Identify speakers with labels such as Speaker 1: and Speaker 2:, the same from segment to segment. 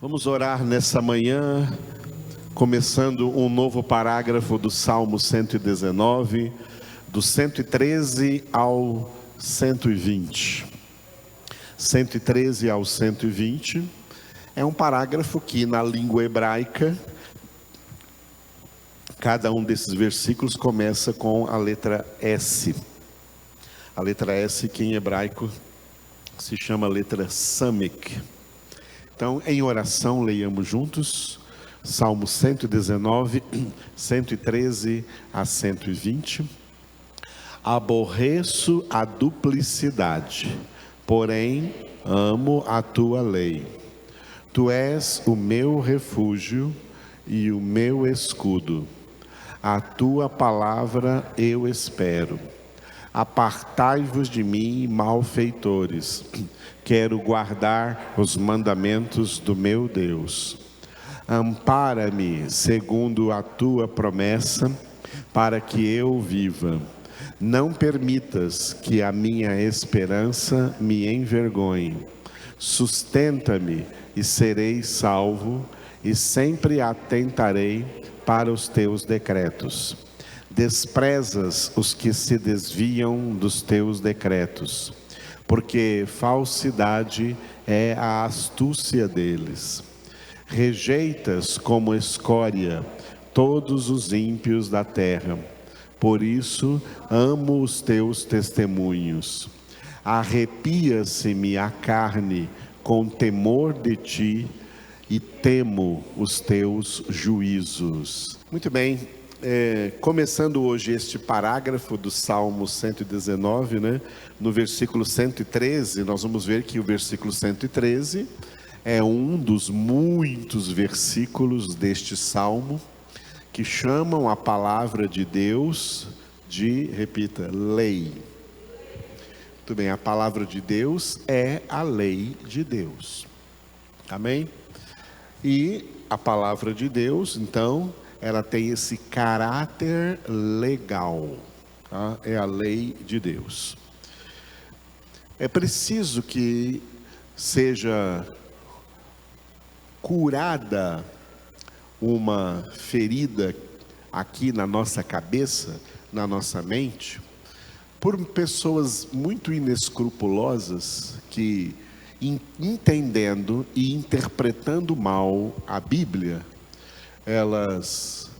Speaker 1: Vamos orar nessa manhã, começando um novo parágrafo do Salmo 119, do 113 ao 120. 113 ao 120 é um parágrafo que na língua hebraica, cada um desses versículos começa com a letra S. A letra S, que em hebraico se chama letra Samek. Então, em oração, leiamos juntos, Salmo 119, 113 a 120. Aborreço a duplicidade, porém amo a tua lei. Tu és o meu refúgio e o meu escudo. A tua palavra eu espero. Apartai-vos de mim, malfeitores. Quero guardar os mandamentos do meu Deus. Ampara-me segundo a tua promessa, para que eu viva. Não permitas que a minha esperança me envergonhe. Sustenta-me e serei salvo, e sempre atentarei para os teus decretos. Desprezas os que se desviam dos teus decretos, porque falsidade é a astúcia deles. Rejeitas como escória todos os ímpios da terra, por isso amo os teus testemunhos. Arrepia-se-me a carne com temor de ti, e temo os teus juízos. Muito bem, começando hoje este parágrafo do Salmo 119, no versículo 113, nós vamos ver que o versículo 113 é um dos muitos versículos deste Salmo que chamam a palavra de Deus de, repita, lei. Muito bem, a palavra de Deus é a lei de Deus. Amém? E a palavra de Deus, então, ela tem esse caráter legal, tá? É a lei de Deus. É preciso que seja curada uma ferida aqui na nossa cabeça, na nossa mente, por pessoas muito inescrupulosas que, entendendo e interpretando mal a Bíblia, elas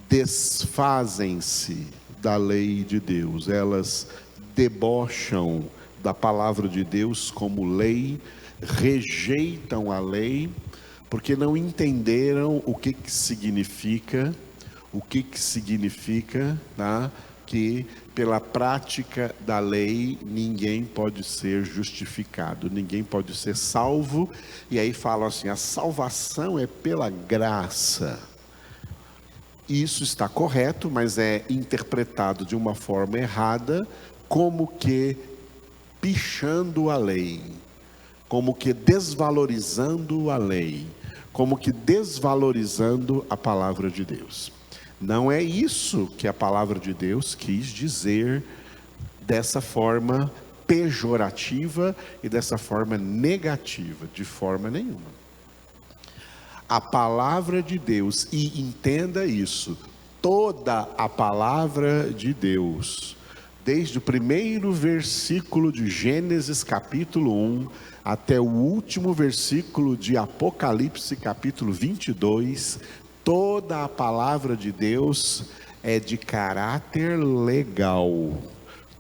Speaker 1: desfazem-se da lei de Deus, elas debocham da palavra de Deus como lei, rejeitam a lei, porque não entenderam o que significa, tá? Que pela prática da lei ninguém pode ser justificado, ninguém pode ser salvo, e aí falam assim, a salvação é pela graça. Isso está correto, mas é interpretado de uma forma errada, como que pichando a lei, como que desvalorizando a lei, como que desvalorizando a palavra de Deus. Não é isso que a palavra de Deus quis dizer dessa forma pejorativa e dessa forma negativa, de forma nenhuma. A palavra de Deus, e entenda isso, toda a palavra de Deus, desde o primeiro versículo de Gênesis capítulo 1, até o último versículo de Apocalipse capítulo 22, toda a palavra de Deus é de caráter legal.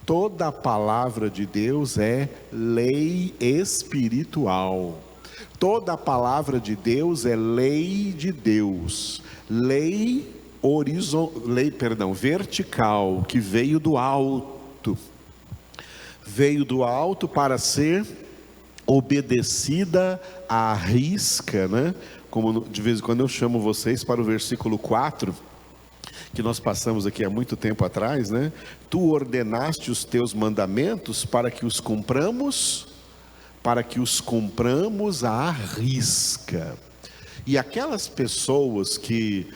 Speaker 1: Toda a palavra de Deus é lei espiritual. Toda a palavra de Deus é lei de Deus. Lei vertical, que veio do alto. Veio do alto para ser obedecida à risca, Como de vez em quando eu chamo vocês para o versículo 4, que nós passamos aqui há muito tempo atrás, Tu ordenaste os teus mandamentos para que os cumpramos à risca. E aquelas pessoas que,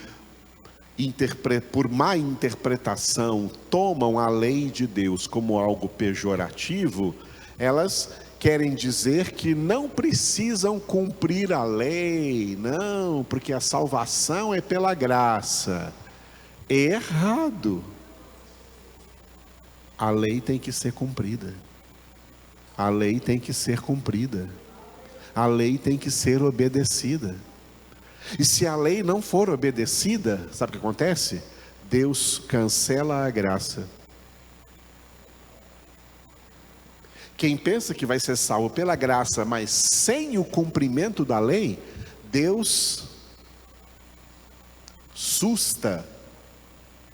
Speaker 1: por má interpretação, tomam a lei de Deus como algo pejorativo, elas querem dizer que não precisam cumprir a lei, não, porque a salvação é pela graça. Errado. A lei tem que ser cumprida. A lei tem que ser cumprida. A lei tem que ser obedecida. E se a lei não for obedecida, sabe o que acontece? Deus cancela a graça. Quem pensa que vai ser salvo pela graça, mas sem o cumprimento da lei, Deus susta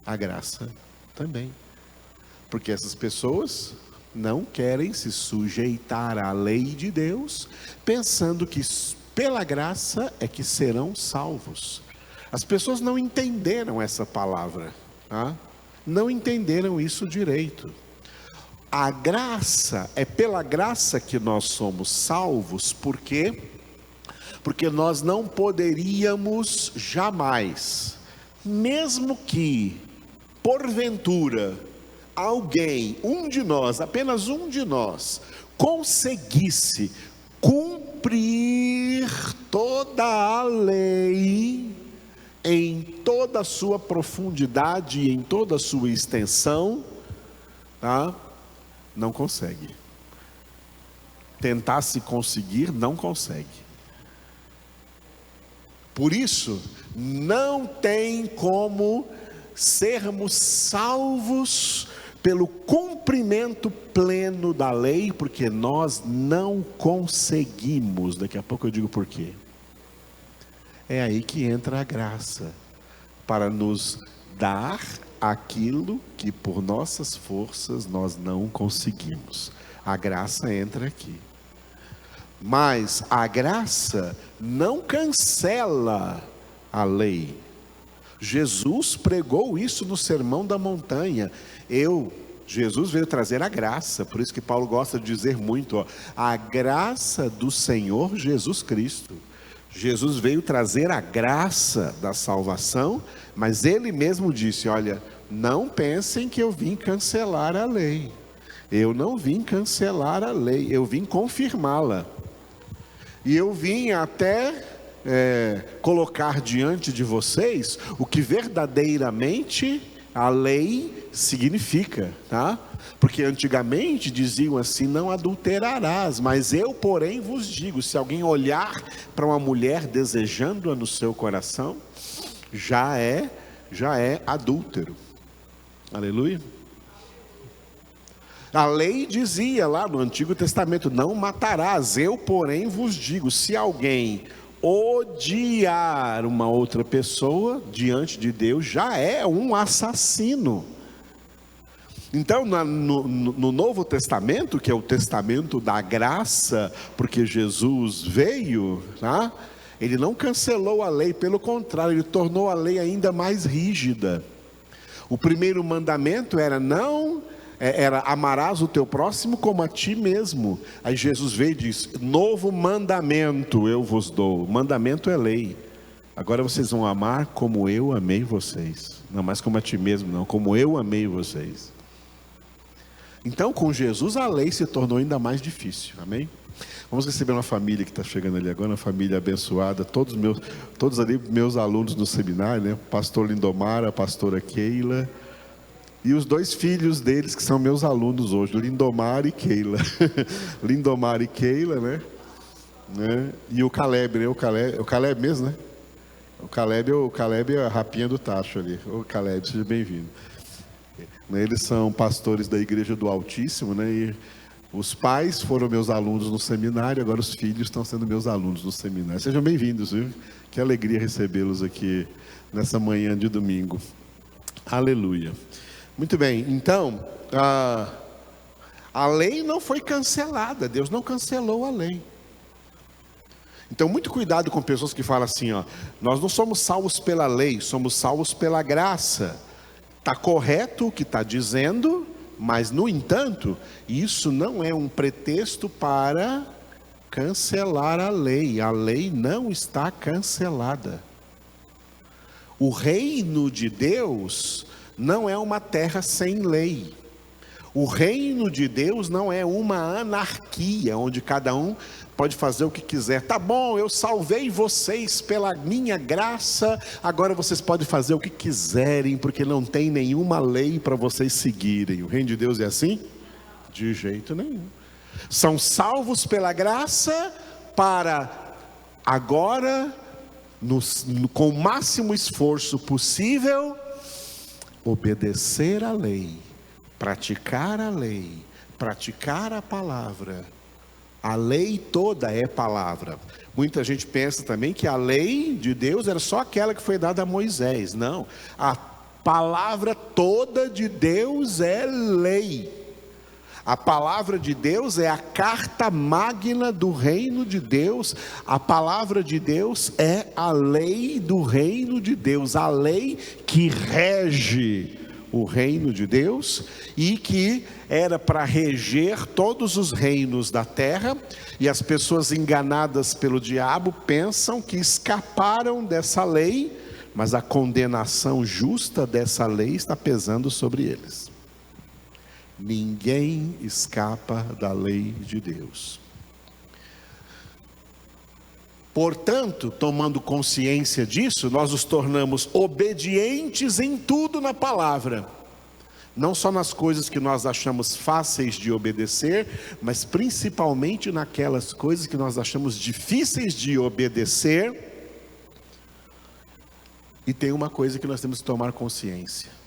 Speaker 1: a graça também. Porque essas pessoas não querem se sujeitar à lei de Deus, pensando que pela graça é que serão salvos. As pessoas não entenderam essa palavra, tá? Não entenderam isso direito. A graça, é pela graça que nós somos salvos, por quê? Porque nós não poderíamos jamais, mesmo que, porventura, alguém, um de nós, apenas um de nós, conseguisse cumprir toda a lei, em toda a sua profundidade e em toda a sua extensão, tá? Não consegue. Tentar-se conseguir, não consegue. Por isso, não tem como sermos salvos pelo cumprimento pleno da lei, porque nós não conseguimos. Daqui a pouco eu digo por quê. É aí que entra a graça, para nos dar aquilo que por nossas forças nós não conseguimos. A graça entra aqui. Mas a graça não cancela a lei. Jesus pregou isso no Sermão da Montanha. Jesus veio trazer a graça, por isso que Paulo gosta de dizer muito, a graça do Senhor Jesus Cristo. Jesus veio trazer a graça da salvação, mas ele mesmo disse, olha, não pensem que eu vim cancelar a lei. Eu não vim cancelar a lei, eu vim confirmá-la. E eu vim até colocar diante de vocês o que verdadeiramente a lei significa, tá? Porque antigamente diziam assim, não adulterarás, mas eu porém vos digo, se alguém olhar para uma mulher desejando-a no seu coração, já é adúltero. Aleluia. A lei dizia lá no Antigo Testamento, não matarás, eu porém vos digo, se alguém odiar uma outra pessoa diante de Deus, já é um assassino. Então no Novo Testamento, que é o testamento da graça, porque Jesus veio, tá? Ele não cancelou a lei, pelo contrário, ele tornou a lei ainda mais rígida. O primeiro mandamento era amarás o teu próximo como a ti mesmo. Aí Jesus veio e disse, novo mandamento eu vos dou. Mandamento é lei. Agora vocês vão amar como eu amei vocês. Não mais como a ti mesmo, não, como eu amei vocês. Então com Jesus a lei se tornou ainda mais difícil, amém? Vamos receber uma família que está chegando ali agora, uma família abençoada, todos ali meus alunos no seminário, né? Pastor Lindomar, a pastora Keila, e os dois filhos deles que são meus alunos hoje, Lindomar e Keila. Lindomar e Keila, né? E o Caleb, né? O Caleb mesmo, né? O Caleb é a rapinha do tacho ali. O Caleb, seja bem-vindo. Eles são pastores da Igreja do Altíssimo, né? E os pais foram meus alunos no seminário, agora os filhos estão sendo meus alunos no seminário. Sejam bem-vindos, viu? Que alegria recebê-los aqui nessa manhã de domingo. Aleluia. Muito bem, então, a lei não foi cancelada, Deus não cancelou a lei. Então, muito cuidado com pessoas que falam assim, nós não somos salvos pela lei, somos salvos pela graça. Está correto o que está dizendo, mas, no entanto, isso não é um pretexto para cancelar a lei não está cancelada. O reino de Deus não é uma terra sem lei. O reino de Deus não é uma anarquia, onde cada um pode fazer o que quiser. Tá bom, eu salvei vocês pela minha graça, agora vocês podem fazer o que quiserem, porque não tem nenhuma lei para vocês seguirem. O reino de Deus é assim? De jeito nenhum. São salvos pela graça para agora, com o máximo esforço possível, obedecer a lei, praticar a lei, praticar a palavra. A lei toda é palavra. Muita gente pensa também que a lei de Deus era só aquela que foi dada a Moisés. Não, a palavra toda de Deus é lei. A palavra de Deus é a carta magna do reino de Deus. A palavra de Deus é a lei do reino de Deus, a lei que rege o reino de Deus e que era para reger todos os reinos da terra. E as pessoas enganadas pelo diabo pensam que escaparam dessa lei, mas a condenação justa dessa lei está pesando sobre eles. Ninguém escapa da lei de Deus. Portanto, tomando consciência disso, nós nos tornamos obedientes em tudo na palavra. Não só nas coisas que nós achamos fáceis de obedecer, mas principalmente naquelas coisas que nós achamos difíceis de obedecer. E tem uma coisa que nós temos que tomar consciência.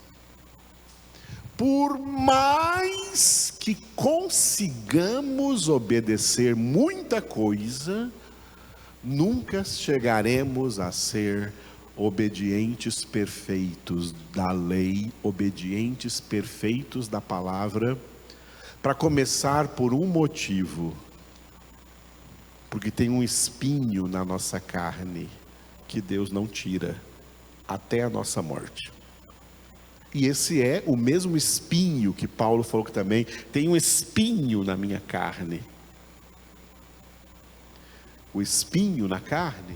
Speaker 1: Por mais que consigamos obedecer muita coisa, nunca chegaremos a ser obedientes perfeitos da lei, obedientes perfeitos da palavra, para começar por um motivo, porque tem um espinho na nossa carne, que Deus não tira, até a nossa morte. E esse é o mesmo espinho que Paulo falou que também tem um espinho na minha carne. O espinho na carne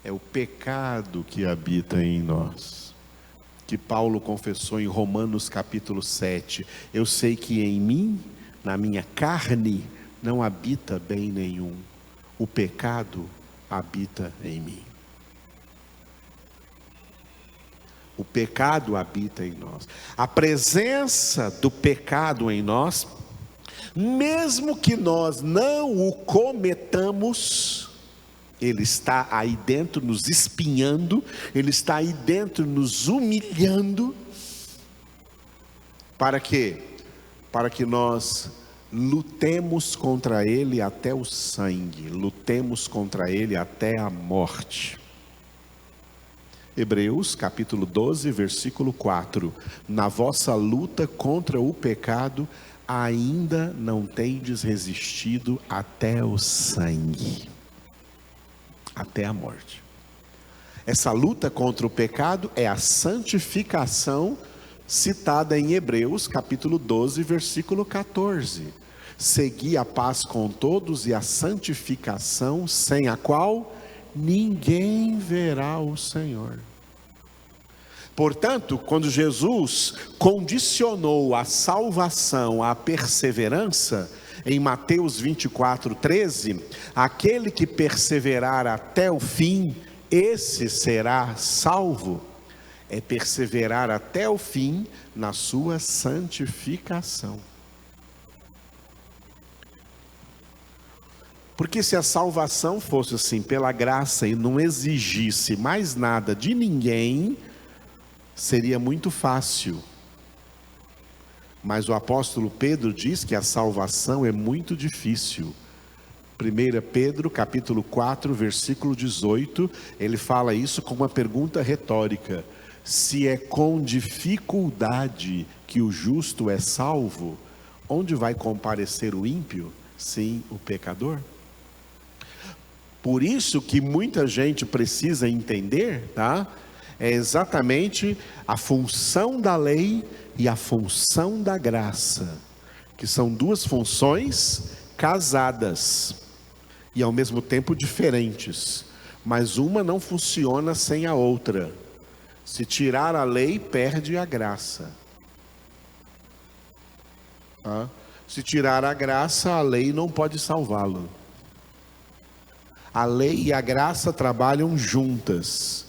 Speaker 1: é o pecado que habita em nós, que Paulo confessou em Romanos capítulo 7. Eu sei que em mim, na minha carne, não habita bem nenhum. O pecado habita em mim. O pecado habita em nós. A presença do pecado em nós, mesmo que nós não o cometamos, ele está aí dentro nos espinhando, ele está aí dentro nos humilhando. Para quê? Para que nós lutemos contra ele até o sangue, lutemos contra ele até a morte. Hebreus capítulo 12, versículo 4. Na vossa luta contra o pecado, ainda não tendes resistido até o sangue, até a morte. Essa luta contra o pecado é a santificação citada em Hebreus capítulo 12, versículo 14. Segui a paz com todos e a santificação, sem a qual ninguém verá o Senhor. Portanto, quando Jesus condicionou a salvação à perseverança, em Mateus 24, 13, aquele que perseverar até o fim, esse será salvo. É perseverar até o fim na sua santificação. Porque se a salvação fosse assim, pela graça, e não exigisse mais nada de ninguém, seria muito fácil. Mas o apóstolo Pedro diz que a salvação é muito difícil. 1 Pedro capítulo 4, versículo 18, ele fala isso com uma pergunta retórica. Se é com dificuldade que o justo é salvo, onde vai comparecer o ímpio? Sim, o pecador. Por isso que muita gente precisa entender, tá? É exatamente a função da lei e a função da graça, que são duas funções casadas e ao mesmo tempo diferentes, mas uma não funciona sem a outra. Se tirar a lei, perde a graça. Se tirar a graça, a lei não pode salvá-lo. A lei e a graça trabalham juntas.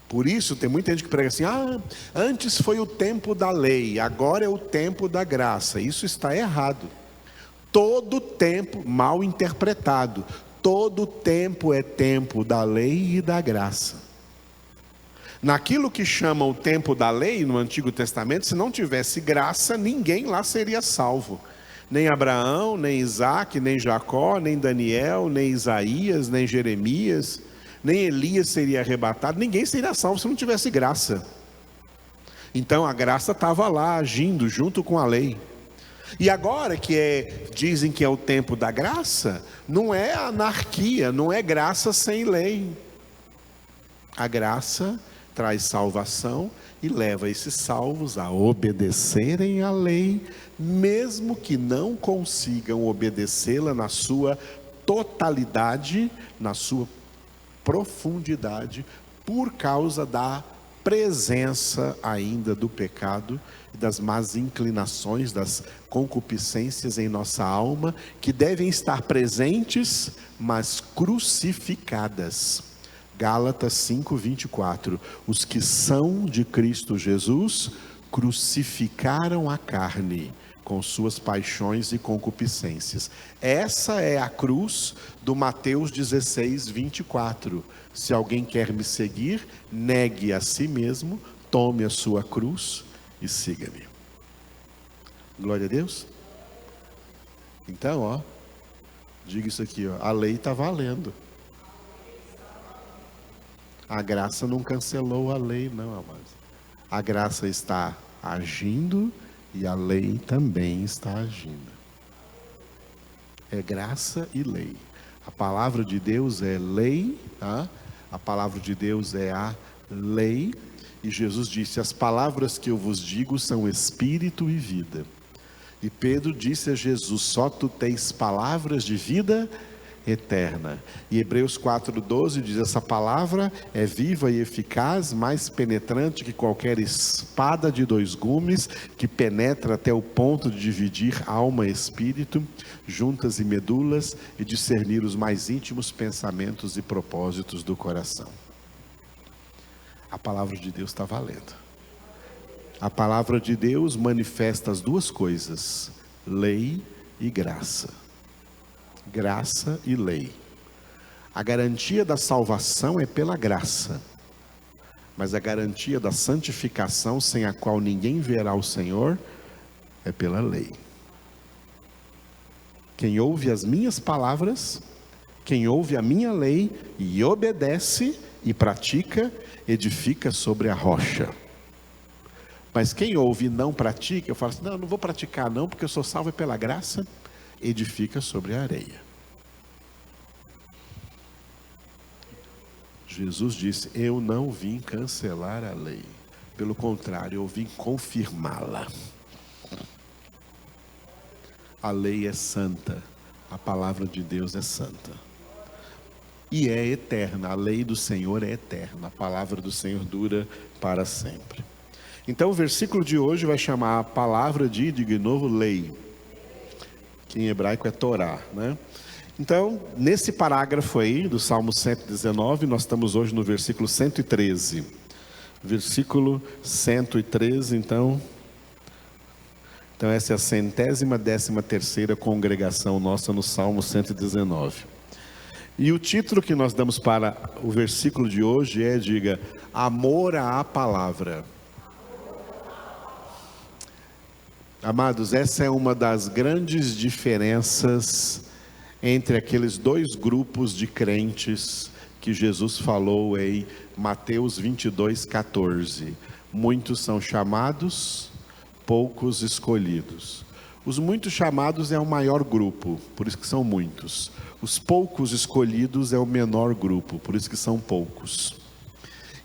Speaker 1: Por isso tem muita gente que prega assim: antes foi o tempo da lei, agora é o tempo da graça. Isso está errado. Todo tempo, mal interpretado, todo tempo é tempo da lei e da graça. Naquilo que chama o tempo da lei no Antigo Testamento, se não tivesse graça, ninguém lá seria salvo. Nem Abraão, nem Isaac, nem Jacó, nem Daniel, nem Isaías, nem Jeremias, nem Elias seria arrebatado. Ninguém seria salvo se não tivesse graça. Então a graça estava lá agindo junto com a lei. E agora dizem que é o tempo da graça, não é anarquia, não é graça sem lei. A graça traz salvação e leva esses salvos a obedecerem à lei, mesmo que não consigam obedecê-la na sua totalidade, na sua profundidade, por causa da presença ainda do pecado e das más inclinações, das concupiscências em nossa alma, que devem estar presentes, mas crucificadas. Gálatas 5:24, os que são de Cristo Jesus crucificaram a carne com suas paixões e concupiscências. Essa é a cruz do Mateus 16:24. Se alguém quer me seguir, negue a si mesmo, tome a sua cruz e siga-me. Glória a Deus. Então, diga isso aqui, a lei está valendo. A graça não cancelou a lei, não, amados. A graça está agindo e a lei também está agindo. É graça e lei. A palavra de Deus é lei, a palavra de Deus é a lei. E Jesus disse: as palavras que eu vos digo são espírito e vida. E Pedro disse a Jesus: só tu tens palavras de vida eterna. E Hebreus 4:12 diz: essa palavra é viva e eficaz, mais penetrante que qualquer espada de dois gumes, que penetra até o ponto de dividir alma e espírito, juntas e medulas, e discernir os mais íntimos pensamentos e propósitos do coração. A palavra de Deus está valendo. A palavra de Deus manifesta as duas coisas: lei e graça. Graça e lei. A garantia da salvação é pela graça, mas a garantia da santificação, sem a qual ninguém verá o Senhor, é pela lei. Quem ouve as minhas palavras, quem ouve a minha lei e obedece e pratica, edifica sobre a rocha. Mas quem ouve e não pratica, eu falo assim: não vou praticar não, porque eu sou salvo pela graça, edifica sobre a areia. Jesus disse: eu não vim cancelar a lei, pelo contrário, eu vim confirmá-la. A lei é santa, a palavra de Deus é santa e é eterna. A lei do Senhor é eterna, a palavra do Senhor dura para sempre. Então o versículo de hoje vai chamar a palavra de novo, lei, que em hebraico é Torá, né? Então, nesse parágrafo aí do Salmo 119, nós estamos hoje no versículo 113. Versículo 113, então essa é a 113ª congregação nossa no Salmo 119. E o título que nós damos para o versículo de hoje é, diga, amor à palavra. Amados, essa é uma das grandes diferenças entre aqueles dois grupos de crentes que Jesus falou em Mateus 22:14. Muitos são chamados, poucos escolhidos. Os muitos chamados é o maior grupo, por isso que são muitos. Os poucos escolhidos é o menor grupo, por isso que são poucos.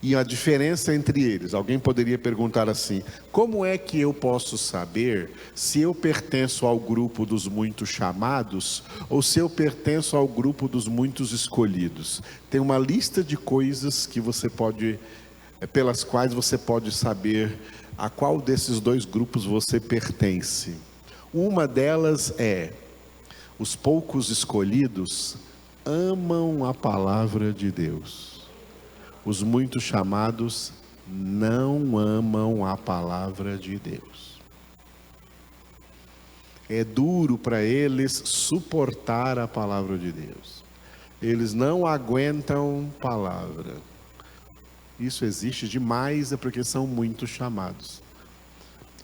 Speaker 1: E a diferença entre eles, alguém poderia perguntar assim: como é que eu posso saber se eu pertenço ao grupo dos muitos chamados ou se eu pertenço ao grupo dos muitos escolhidos? Tem uma lista de coisas que pelas quais você pode saber a qual desses dois grupos você pertence. Uma delas é: os poucos escolhidos amam a palavra de Deus. Os muitos chamados não amam a palavra de Deus. É duro para eles suportar a palavra de Deus. Eles não aguentam palavra. Isso existe demais, é porque são muitos chamados.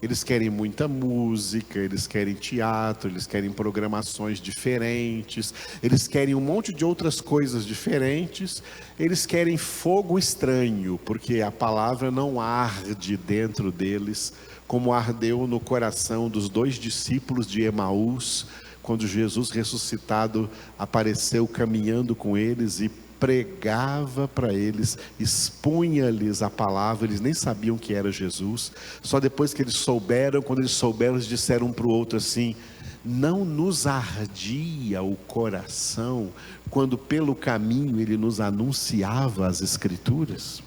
Speaker 1: Eles querem muita música, eles querem teatro, eles querem programações diferentes, eles querem um monte de outras coisas diferentes, eles querem fogo estranho, porque a palavra não arde dentro deles, como ardeu no coração dos 2 discípulos de Emaús, quando Jesus ressuscitado apareceu caminhando com eles e pregava para eles, expunha-lhes a palavra. Eles nem sabiam que era Jesus, só depois que eles souberam, quando eles souberam, eles disseram um para o outro assim: não nos ardia o coração, quando pelo caminho ele nos anunciava as Escrituras?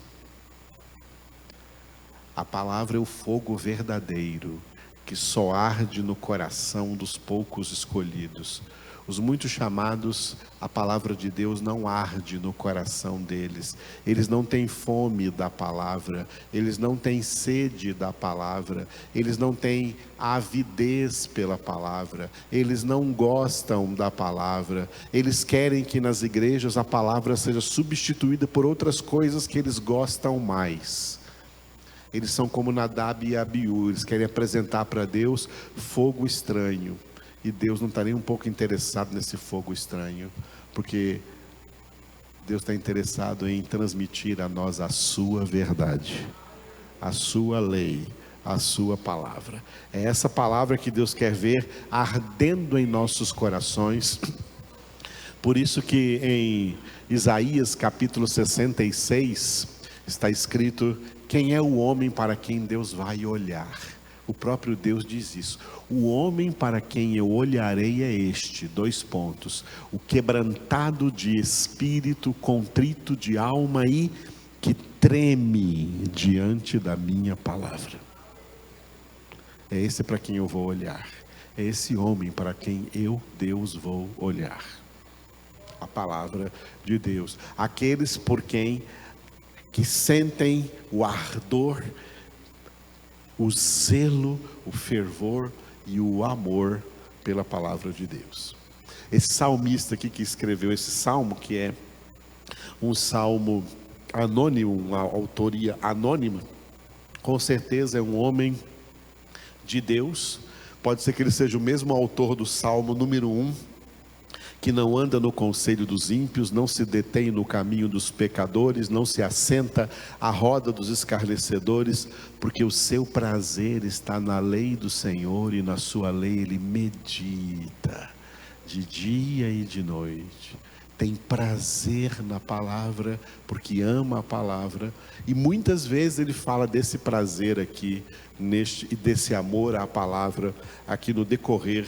Speaker 1: A palavra é o fogo verdadeiro, que só arde no coração dos poucos escolhidos. Os muitos chamados, a palavra de Deus não arde no coração deles. Eles não têm fome da palavra, eles não têm sede da palavra, eles não têm avidez pela palavra, eles não gostam da palavra. Eles querem que nas igrejas a palavra seja substituída por outras coisas que eles gostam mais. Eles são como Nadab e Abiú, eles querem apresentar para Deus fogo estranho. E Deus não está nem um pouco interessado nesse fogo estranho, porque Deus está interessado em transmitir a nós a sua verdade, a sua lei, a sua palavra. É essa palavra que Deus quer ver ardendo em nossos corações. Por isso que em Isaías capítulo 66 está escrito: quem é o homem para quem Deus vai olhar? O próprio Deus diz isso: o homem para quem eu olharei é este, : o quebrantado de espírito, contrito de alma e que treme diante da minha palavra. É esse para quem eu vou olhar, é esse homem para quem eu, Deus, vou olhar. A palavra de Deus, aqueles por quem que sentem o ardor, o zelo, o fervor e o amor pela palavra de Deus. Esse salmista aqui que escreveu esse salmo, que é um salmo anônimo, uma autoria anônima, com certeza é um homem de Deus. Pode ser que ele seja o mesmo autor do salmo número 1, que não anda no conselho dos ímpios, não se detém no caminho dos pecadores, não se assenta à roda dos escarnecedores, porque o seu prazer está na lei do Senhor, e na sua lei ele medita de dia e de noite. Tem prazer na palavra, porque ama a palavra, e muitas vezes ele fala desse prazer aqui, e desse amor à palavra, aqui no decorrer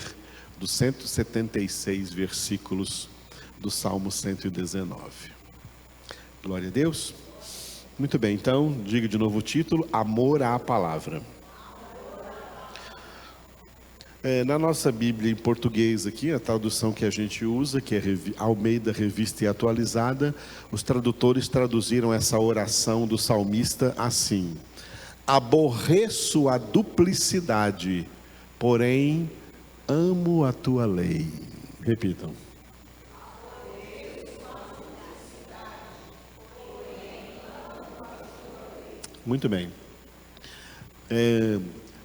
Speaker 1: dos 176 versículos do Salmo 119. Glória a Deus. Muito bem, então, diga de novo o título: Amor à Palavra. Na nossa Bíblia em português aqui, a tradução que a gente usa, que é Almeida Revista e Atualizada, os tradutores traduziram essa oração do salmista assim: aborreço a duplicidade, porém amo a tua lei. Repitam. Muito bem.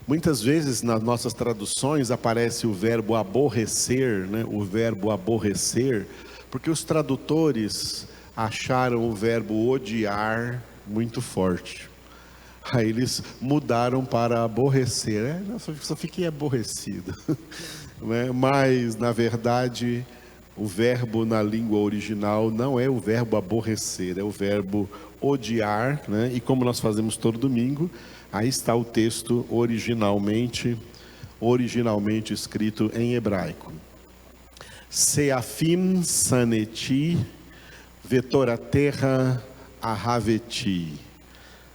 Speaker 1: Muitas vezes nas nossas traduções aparece o verbo aborrecer, né? O verbo aborrecer, porque os tradutores acharam o verbo odiar muito forte. Aí eles mudaram para aborrecer. Só fiquei aborrecido. Mas, na verdade, o verbo na língua original não é o verbo aborrecer, é o verbo odiar, né? E como nós fazemos todo domingo, aí está o texto originalmente escrito em hebraico. Seafim saneti vetoraterra ahaveti.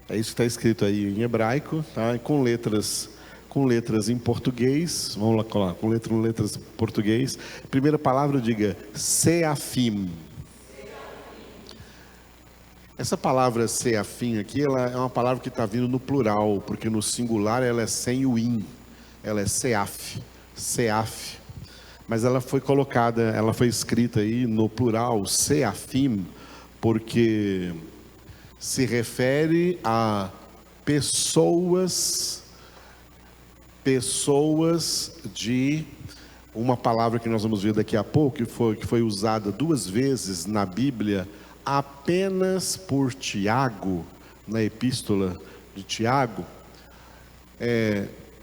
Speaker 1: É isso que está escrito aí em hebraico, tá? Com letras com letras em português. Vamos lá, com letras em português. Primeira palavra, diga Seafim. Essa palavra Seafim aqui, ela é uma palavra que está vindo no plural, porque no singular ela é sem o in. Ela é Seaf, Seaf. Mas ela foi colocada, ela foi escrita aí no plural, Seafim, porque se refere a pessoas de uma palavra que nós vamos ver daqui a pouco, que foi usada 2 vezes na Bíblia, apenas por Tiago, na epístola de Tiago,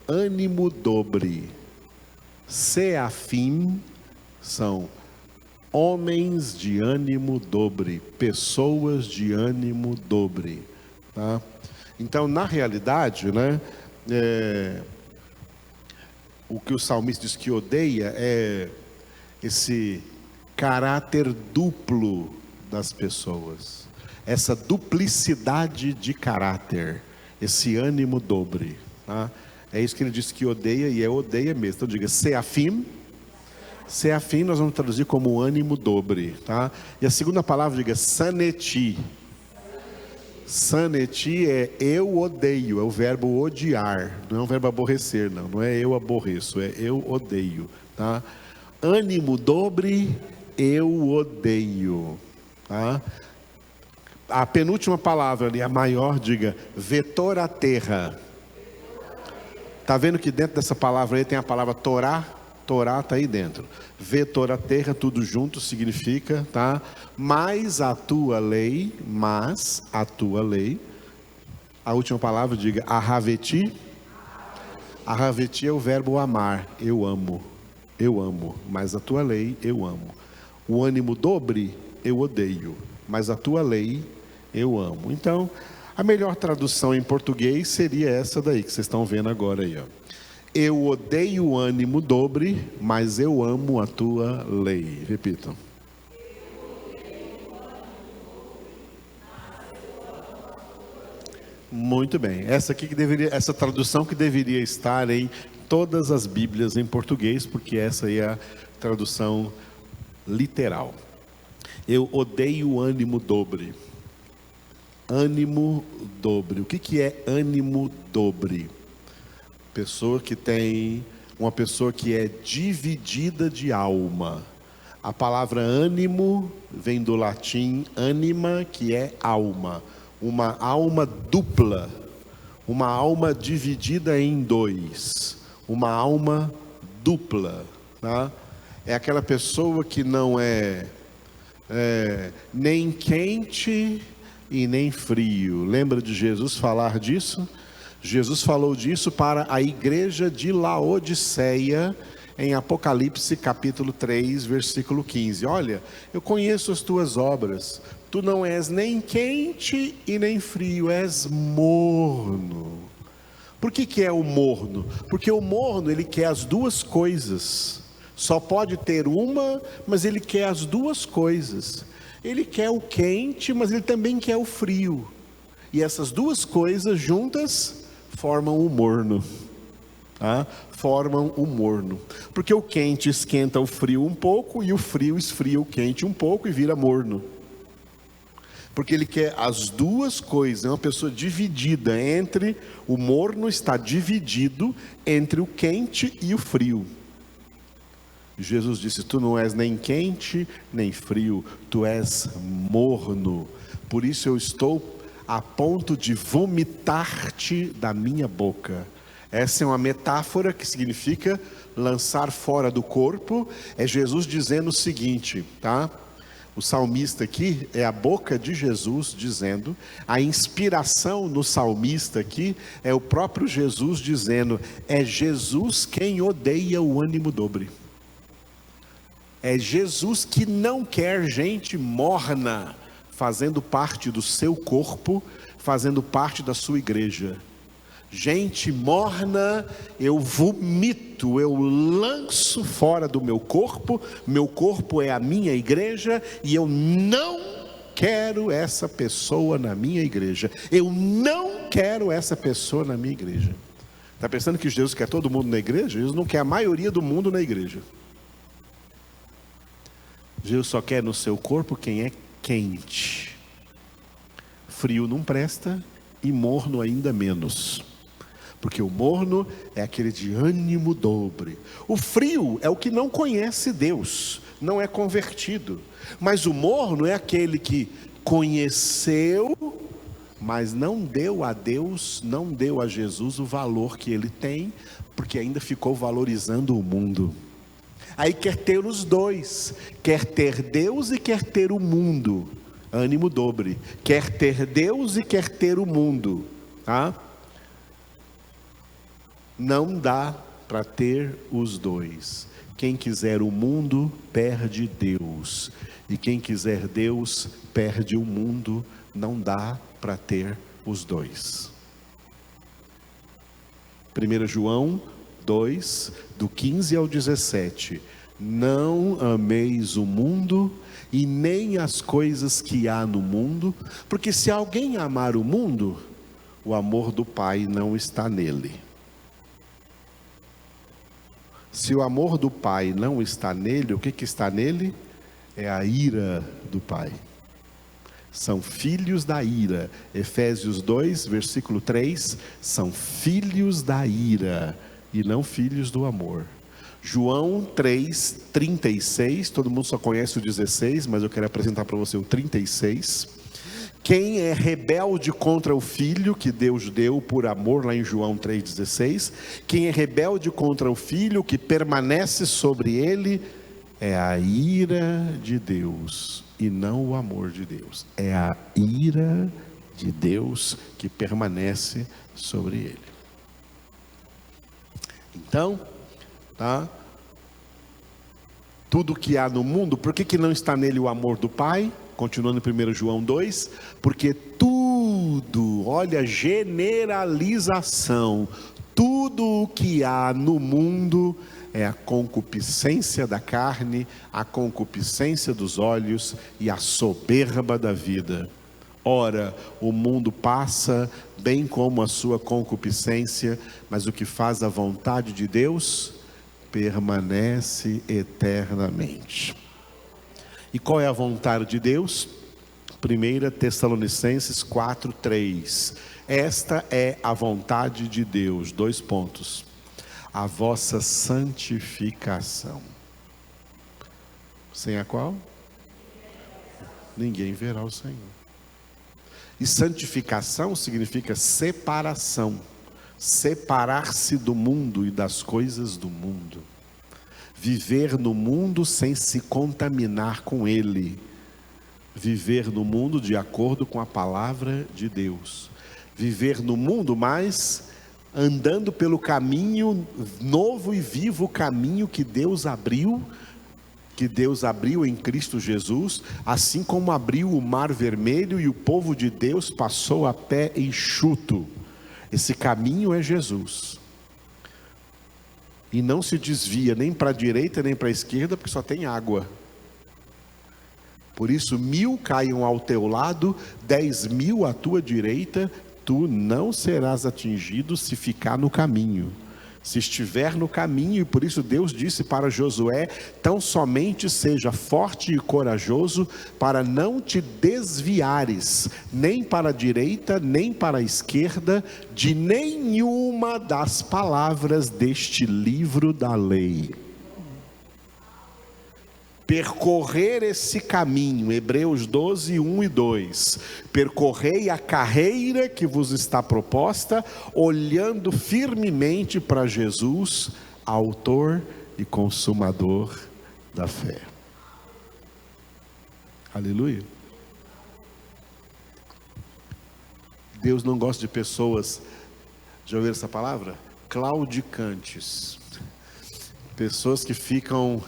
Speaker 1: ânimo dobre. Seafim são homens de ânimo dobre, pessoas de ânimo dobre, tá? Então, na realidade, né, o que o salmista diz que odeia é esse caráter duplo das pessoas, essa duplicidade de caráter, esse ânimo dobre, tá? É isso que ele diz que odeia, e odeia mesmo. Então diga Seafim. Seafim nós vamos traduzir como ânimo dobre, tá? E a segunda palavra, diga saneti. Saneti é eu odeio, é o verbo odiar, não é um verbo aborrecer, não é eu aborreço, é eu odeio, tá? Ânimo dobre, eu odeio, tá? A penúltima palavra ali, a maior, diga vetor a terra. Está vendo que dentro dessa palavra aí tem a palavra Torá? Torá está aí dentro. Vetor a terra, tudo junto significa, tá? Mas a tua lei, a última palavra, diga ahaveti. Ahaveti é o verbo amar, eu amo, mas a tua lei eu amo. O ânimo dobre, eu odeio, mas a tua lei eu amo. Então, a melhor tradução em português seria essa daí que vocês estão vendo agora aí, ó. Eu odeio o ânimo dobre, mas eu amo a tua lei. Repitam. Muito bem. Essa tradução que deveria estar em todas as Bíblias em português, porque essa aí é a tradução literal. Eu odeio o ânimo dobre. Ânimo dobre. O que é ânimo dobre? Uma pessoa que é dividida de alma. A palavra ânimo vem do latim anima, que é alma. Uma alma dupla. Uma alma dividida em 2. Uma alma dupla, tá? É aquela pessoa que não é nem quente e nem frio. Lembra de Jesus falar disso? Jesus falou disso para a igreja de Laodiceia, em Apocalipse capítulo 3, versículo 15. Olha, eu conheço as tuas obras, tu não és nem quente e nem frio, és morno. Por que é o morno? Porque o morno, ele quer as duas coisas. Só pode ter uma, mas ele quer as duas coisas. Ele quer o quente, mas ele também quer o frio. E essas duas coisas juntas formam o morno. Tá? Formam o morno. Porque o quente esquenta o frio um pouco, e o frio esfria o quente um pouco e vira morno. Porque ele quer as duas coisas. É uma pessoa dividida entre... O morno está dividido entre o quente e o frio. Jesus disse, tu não és nem quente nem frio, tu és morno. Por isso eu estou a ponto de vomitar-te da minha boca. Essa é uma metáfora que significa lançar fora do corpo. É Jesus dizendo o seguinte, tá? O salmista aqui é a boca de Jesus dizendo. A inspiração no salmista aqui é o próprio Jesus dizendo. É Jesus quem odeia o ânimo dobre. É Jesus que não quer gente morna fazendo parte do seu corpo, fazendo parte da sua igreja. Gente morna, eu vomito, eu lanço fora do meu corpo é a minha igreja, e eu não quero essa pessoa na minha igreja. Eu não quero essa pessoa na minha igreja. Está pensando que Jesus quer todo mundo na igreja? Jesus não quer a maioria do mundo na igreja. Jesus só quer no seu corpo quem é quente. Frio não presta e morno ainda menos. Porque o morno é aquele de ânimo dobre. O frio é o que não conhece Deus, não é convertido. Mas o morno é aquele que conheceu, mas não deu a Deus, não deu a Jesus o valor que ele tem, porque ainda ficou valorizando o mundo. Aí quer ter os dois, quer ter Deus e quer ter o mundo. Ânimo dobre. Quer ter Deus e quer ter o mundo. Tá? Não dá para ter os dois. Quem quiser o mundo, perde Deus. E quem quiser Deus, perde o mundo. Não dá para ter os dois. 1 João 2, do 15 ao 17. Não ameis o mundo e nem as coisas que há no mundo, porque se alguém amar o mundo, o amor do Pai não está nele. Se o amor do Pai não está nele, o que está nele? É a ira do Pai. São filhos da ira. Efésios 2, versículo 3, são filhos da ira e não filhos do amor. João 3, 36, todo mundo só conhece o 16, mas eu quero apresentar para você o 36. Quem é rebelde contra o Filho que Deus deu por amor, lá em João 3,16, quem é rebelde contra o Filho que permanece sobre ele, é a ira de Deus e não o amor de Deus. É a ira de Deus que permanece sobre ele. Então, tá? Tudo que há no mundo, por que não está nele o amor do Pai? Continuando em 1 João 2, porque tudo, olha, generalização, tudo o que há no mundo é a concupiscência da carne, a concupiscência dos olhos e a soberba da vida. Ora, o mundo passa, bem como a sua concupiscência, mas o que faz a vontade de Deus permanece eternamente. E qual é a vontade de Deus? 1 Tessalonicenses 4:3. Esta é a vontade de Deus, 2 pontos. A vossa santificação. Sem a qual? Ninguém verá o Senhor. E santificação significa separação. Separar-se do mundo e das coisas do mundo. Viver no mundo sem se contaminar com ele. Viver no mundo de acordo com a palavra de Deus. Viver no mundo, mas andando pelo caminho novo e vivo, caminho que Deus abriu em Cristo Jesus, assim como abriu o Mar Vermelho e o povo de Deus passou a pé enxuto. Esse caminho é Jesus. E não se desvia nem para a direita nem para a esquerda, porque só tem água. Por isso 1000 caiam ao teu lado, 10.000 à tua direita, tu não serás atingido se ficar no caminho. Se estiver no caminho, e por isso Deus disse para Josué, tão somente seja forte e corajoso, para não te desviares, nem para a direita, nem para a esquerda, de nenhuma das palavras deste livro da lei. Percorrer esse caminho, Hebreus 12, 1 e 2, percorrei a carreira que vos está proposta, olhando firmemente para Jesus, autor e consumador da fé. Aleluia. Deus não gosta de pessoas, já ouviram essa palavra? Claudicantes, pessoas que ficam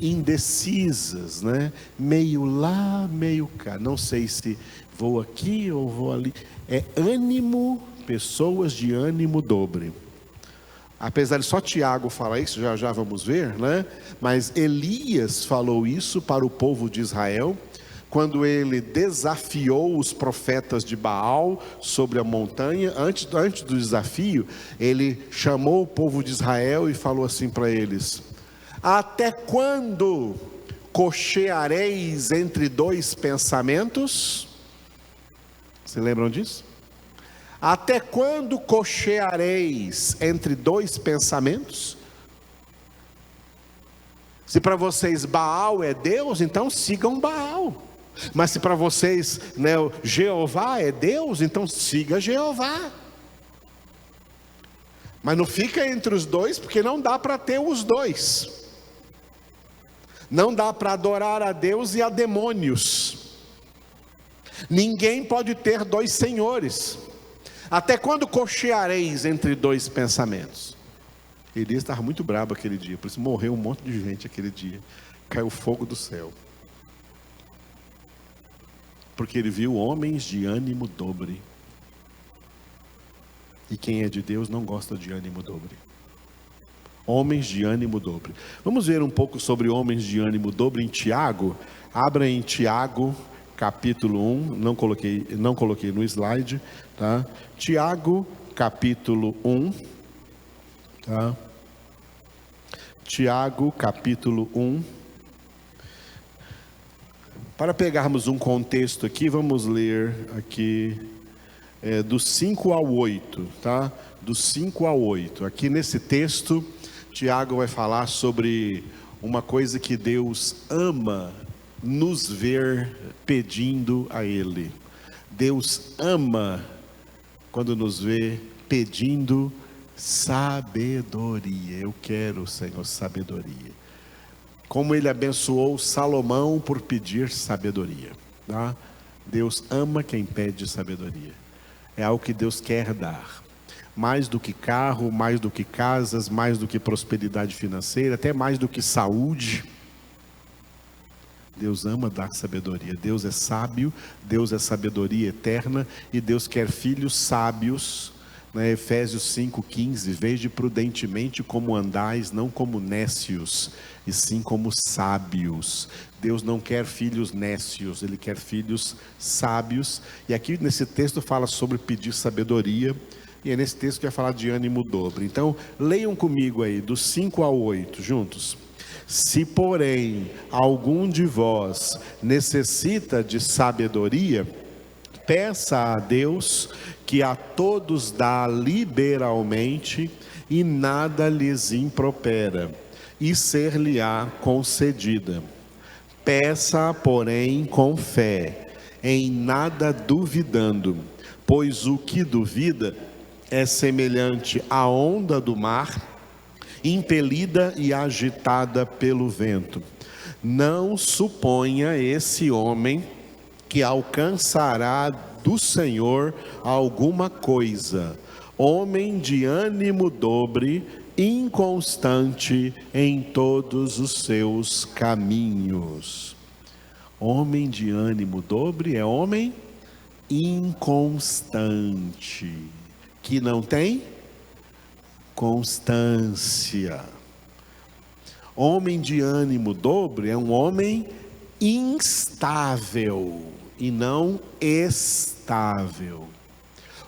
Speaker 1: indecisas, né? Meio lá, meio cá, não sei se vou aqui ou vou ali. É ânimo, pessoas de ânimo dobre. Apesar de só Tiago falar isso, já vamos ver, né? Mas Elias falou isso para o povo de Israel, quando ele desafiou os profetas de Baal sobre a montanha. Antes do desafio, ele chamou o povo de Israel e falou assim para eles: até quando cocheareis entre dois pensamentos? Se lembram disso? Até quando cocheareis entre dois pensamentos? Se para vocês Baal é Deus, então sigam Baal. Mas se para vocês, né, Jeová é Deus, então siga Jeová. Mas não fica entre os dois, porque não dá para ter os dois. Não dá para adorar a Deus e a demônios. Ninguém pode ter dois senhores. Até quando cocheareis entre dois pensamentos? Elias estava muito bravo aquele dia, por isso morreu um monte de gente aquele dia. Caiu fogo do céu. Porque ele viu homens de ânimo dobre. E quem é de Deus não gosta de ânimo dobre. Homens de ânimo dobre. Vamos ver um pouco sobre homens de ânimo dobre em Tiago. Abra em Tiago, capítulo 1. Não coloquei no slide, tá? Tiago, capítulo 1. Tá? Tiago, capítulo 1. Para pegarmos um contexto aqui, vamos ler aqui do 5 ao 8, tá? Do 5 ao 8. Aqui nesse texto, Tiago vai falar sobre uma coisa que Deus ama nos ver pedindo a Ele. Deus ama quando nos vê pedindo sabedoria. Eu quero, Senhor, sabedoria. Como Ele abençoou Salomão por pedir sabedoria, tá? Deus ama quem pede sabedoria. É algo que Deus quer dar. Mais do que carro, mais do que casas, mais do que prosperidade financeira, até mais do que saúde. Deus ama dar sabedoria. Deus é sábio, Deus é sabedoria eterna e Deus quer filhos sábios. Efésios 5,15, vede prudentemente como andais, não como nécios, e sim como sábios. Deus não quer filhos nécios, Ele quer filhos sábios. E aqui nesse texto fala sobre pedir sabedoria, e é nesse texto que vai falar de ânimo dobre. Então, leiam comigo aí, do 5 ao 8, juntos. Se porém algum de vós necessita de sabedoria, peça a Deus, que a todos dá liberalmente e nada lhes impropera, e ser-lhe-á concedida. Peça, porém, com fé, em nada duvidando, pois o que duvida é semelhante à onda do mar, impelida e agitada pelo vento. Não suponha esse homem que alcançará do Senhor alguma coisa. Homem de ânimo dobre, inconstante em todos os seus caminhos. Homem de ânimo dobre é homem inconstante, que não tem constância. Homem de ânimo dobre é um homem instável e não estável.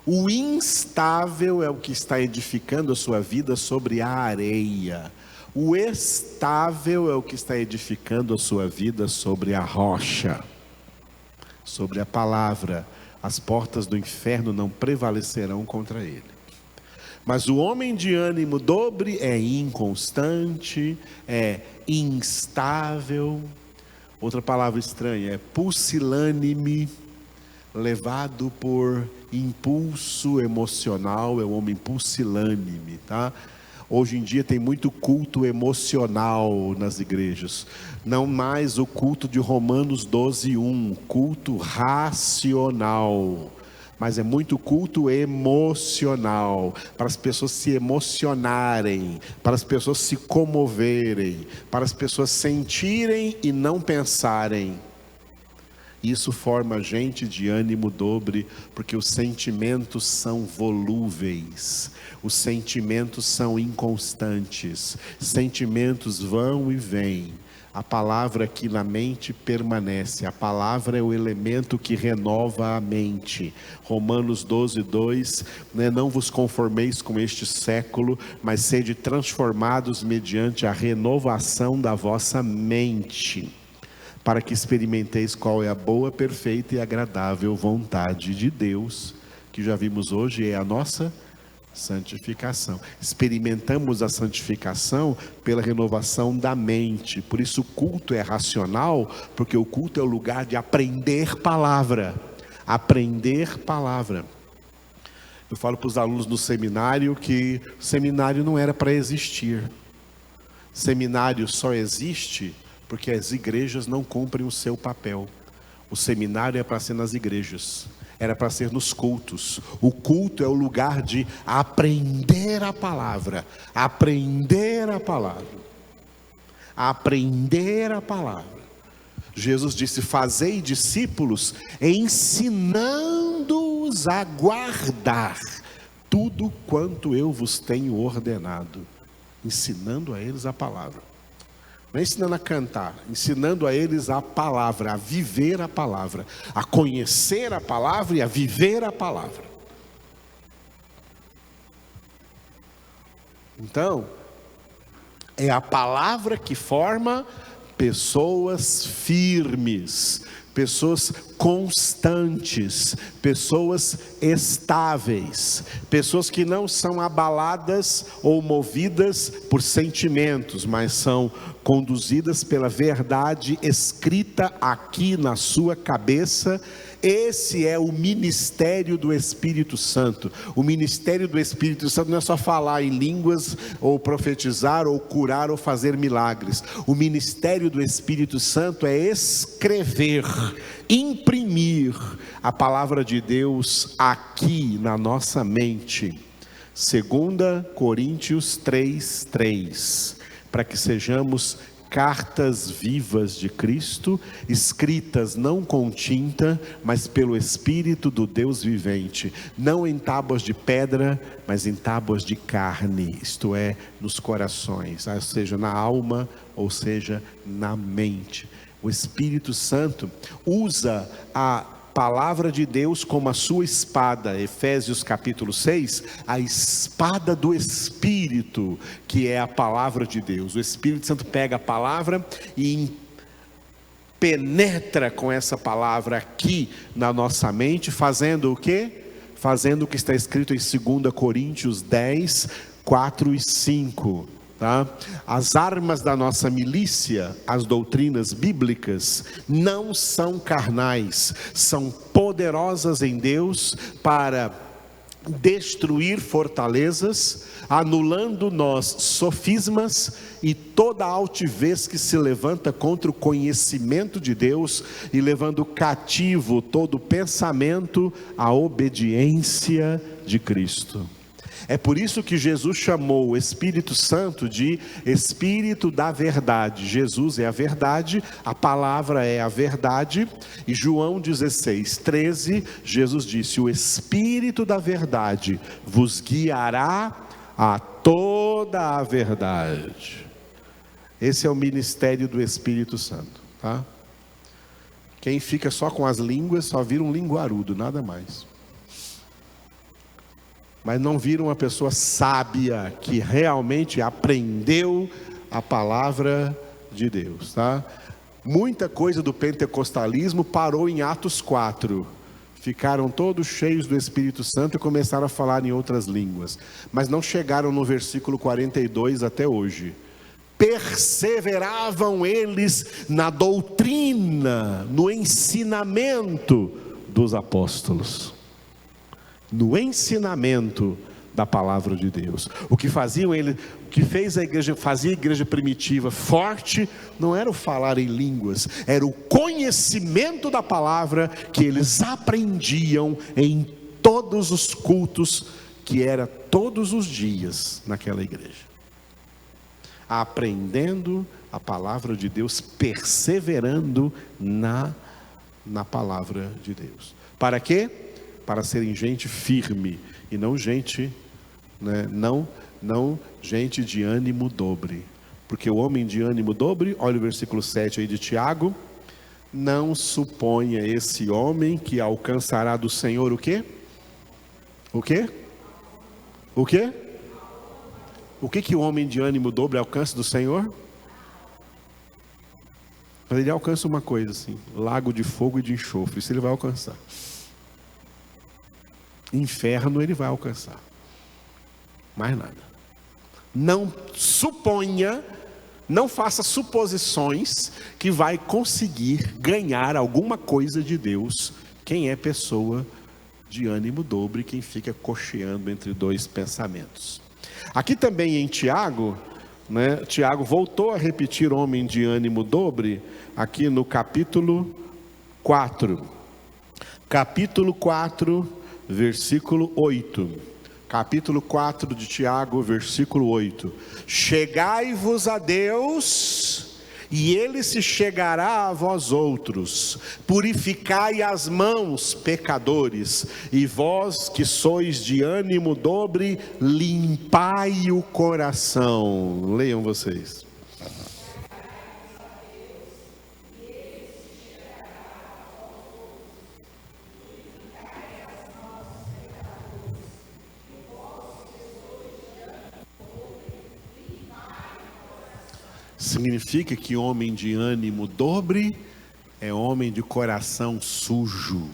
Speaker 1: O instável é o que está edificando a sua vida sobre a areia. O estável é o que está edificando a sua vida sobre a rocha, sobre a palavra. As portas do inferno não prevalecerão contra ele. Mas o homem de ânimo dobre é inconstante, é instável. Outra palavra estranha é pusilânime, levado por impulso emocional, é o homem pusilânime, tá? Hoje em dia tem muito culto emocional nas igrejas, não mais o culto de Romanos 12:1, culto racional, mas é muito culto emocional, para as pessoas se emocionarem, para as pessoas se comoverem, para as pessoas sentirem e não pensarem. Isso forma gente de ânimo dobre, porque os sentimentos são volúveis, os sentimentos são inconstantes, sentimentos vão e vêm, A palavra que na mente permanece. A palavra é o elemento que renova a mente. Romanos 12:2, né? Não vos conformeis com este século, mas sede transformados mediante a renovação da vossa mente, para que experimenteis qual é a boa, perfeita e agradável vontade de Deus, que já vimos hoje é a nossa santificação. Experimentamos a santificação pela renovação da mente. Por isso o culto é racional, porque o culto é o lugar de aprender palavra. Aprender palavra. Eu falo para os alunos do seminário que o seminário não era para existir. Seminário só existe porque as igrejas não cumprem o seu papel. O seminário é para ser nas igrejas. Era para ser nos cultos. O culto é o lugar de aprender a palavra. Aprender a palavra. Aprender a palavra. Jesus disse: fazei discípulos, ensinando-os a guardar tudo quanto eu vos tenho ordenado. Ensinando a eles a palavra. Não é ensinando a cantar, ensinando a eles a palavra, a viver a palavra, a conhecer a palavra e a viver a palavra. Então, é a palavra que forma pessoas firmes, pessoas constantes, pessoas estáveis, pessoas que não são abaladas ou movidas por sentimentos, mas são conduzidas pela verdade escrita aqui na sua cabeça. Esse é o ministério do Espírito Santo. O ministério do Espírito Santo não é só falar em línguas, ou profetizar, ou curar, ou fazer milagres. O ministério do Espírito Santo é escrever, imprimir a palavra de Deus aqui na nossa mente. 2 Coríntios 3:3, para que sejamos cartas vivas de Cristo, escritas não com tinta, mas pelo Espírito do Deus vivente, não em tábuas de pedra, mas em tábuas de carne, isto é, nos corações, ou seja, na alma, ou seja, na mente. O Espírito Santo usa a palavra de Deus como a sua espada. Efésios capítulo 6, a espada do Espírito, que é a palavra de Deus. O Espírito Santo pega a palavra e penetra com essa palavra aqui na nossa mente, fazendo o quê? Fazendo o que está escrito em 2 Coríntios 10, 4 e 5. Tá? As armas da nossa milícia, as doutrinas bíblicas, não são carnais, são poderosas em Deus para destruir fortalezas, anulando nós sofismas e toda altivez que se levanta contra o conhecimento de Deus, e levando cativo todo pensamento à obediência de Cristo. É por isso que Jesus chamou o Espírito Santo de Espírito da Verdade. Jesus é a verdade, a palavra é a verdade. E João 16:13, Jesus disse: o Espírito da Verdade vos guiará a toda a verdade. Esse é o ministério do Espírito Santo, tá? Quem fica só com as línguas só vira um linguarudo, nada mais. Mas não vira uma pessoa sábia que realmente aprendeu a palavra de Deus, tá? Muita coisa do pentecostalismo parou em Atos 4. Ficaram todos cheios do Espírito Santo e começaram a falar em outras línguas. Mas não chegaram no versículo 42 até hoje. Perseveravam eles na doutrina, no ensinamento dos apóstolos. No ensinamento da palavra de Deus. O que fez a igreja, fazia a igreja primitiva forte, não era o falar em línguas, era o conhecimento da palavra que eles aprendiam em todos os cultos, que era todos os dias naquela igreja. Aprendendo a palavra de Deus, perseverando na palavra de Deus. Para quê? Para serem gente firme e não gente, né, não gente de ânimo dobre, Porque o homem de ânimo dobre, olha o versículo 7 aí de Tiago, não suponha esse homem que alcançará do Senhor o quê? O quê? O quê? O que que o homem de ânimo dobre alcança do Senhor? Mas ele alcança uma coisa assim, lago de fogo e de enxofre, isso ele vai alcançar. Inferno ele vai alcançar. Mais nada. Não suponha, não faça suposições que vai conseguir ganhar alguma coisa de Deus quem é pessoa de ânimo dobre, quem fica cocheando entre dois pensamentos. Aqui também em Tiago, né, Tiago voltou a repetir homem de ânimo dobre, aqui no capítulo 4. Capítulo 4, versículo 8. Capítulo 4 de Tiago, versículo 8. Chegai-vos a Deus, e Ele se chegará a vós outros. Purificai as mãos, pecadores, e vós que sois de ânimo dobre, limpai o coração. Leiam vocês. Significa que homem de ânimo dobre é homem de coração sujo,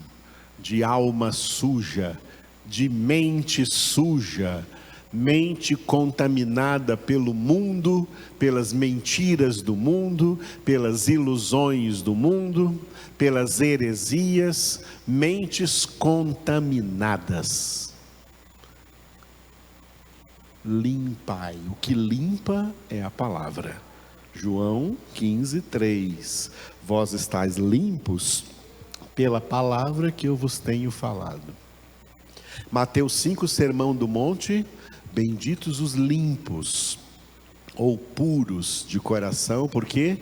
Speaker 1: de alma suja, de mente suja, mente contaminada pelo mundo, pelas mentiras do mundo, pelas ilusões do mundo, pelas heresias, mentes contaminadas. Limpai, o que limpa é a palavra. João 15, 3. Vós estáis limpos pela palavra que eu vos tenho falado. Mateus 5, Sermão do Monte. Benditos os limpos, ou puros de coração, porque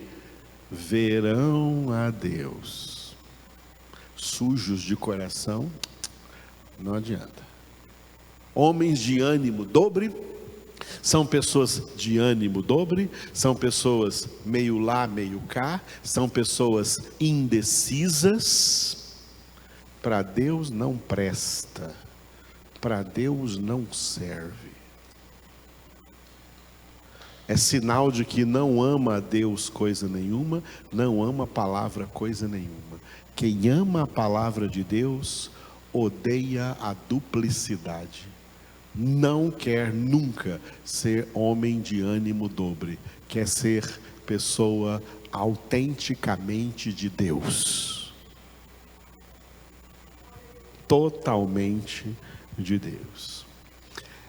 Speaker 1: verão a Deus. Sujos de coração, não adianta. Homens de ânimo dobre, são pessoas de ânimo dobre, são pessoas meio lá, meio cá, são pessoas indecisas. Para Deus não presta, para Deus não serve. É sinal de que não ama a Deus coisa nenhuma, não ama a palavra coisa nenhuma. Quem ama a palavra de Deus, odeia a duplicidade. Não quer nunca ser homem de ânimo dobre, quer ser pessoa autenticamente de Deus, totalmente de Deus.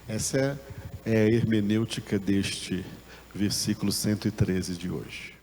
Speaker 1: Essa é a hermenêutica deste versículo 113 de hoje.